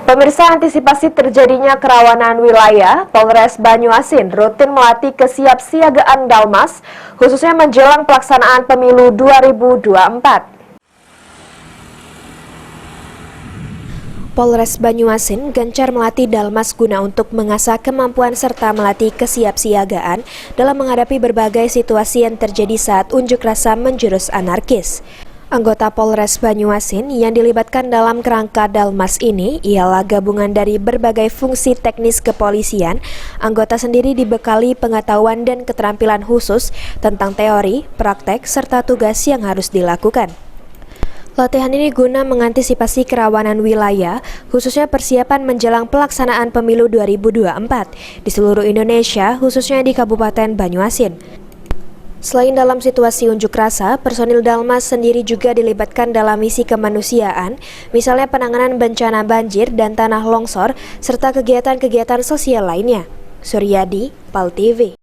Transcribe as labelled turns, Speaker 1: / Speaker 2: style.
Speaker 1: Pemirsa, antisipasi terjadinya kerawanan wilayah, Polres Banyuasin rutin melatih kesiapsiagaan Dalmas, khususnya menjelang pelaksanaan pemilu 2024. Polres Banyuasin gencar melatih Dalmas guna untuk mengasah kemampuan serta melatih kesiapsiagaan dalam menghadapi berbagai situasi yang terjadi saat unjuk rasa menjurus anarkis. Anggota Polres Banyuasin yang dilibatkan dalam kerangka Dalmas ini ialah gabungan dari berbagai fungsi teknis kepolisian. Anggota sendiri dibekali pengetahuan dan keterampilan khusus tentang teori, praktek, serta tugas yang harus dilakukan. Latihan ini guna mengantisipasi kerawanan wilayah, khususnya persiapan menjelang pelaksanaan pemilu 2024 di seluruh Indonesia, khususnya di Kabupaten Banyuasin. Selain dalam situasi unjuk rasa, personil Dalmas sendiri juga dilibatkan dalam misi kemanusiaan, misalnya penanganan bencana banjir dan tanah longsor, serta kegiatan-kegiatan sosial lainnya. Suryadi, PAL TV.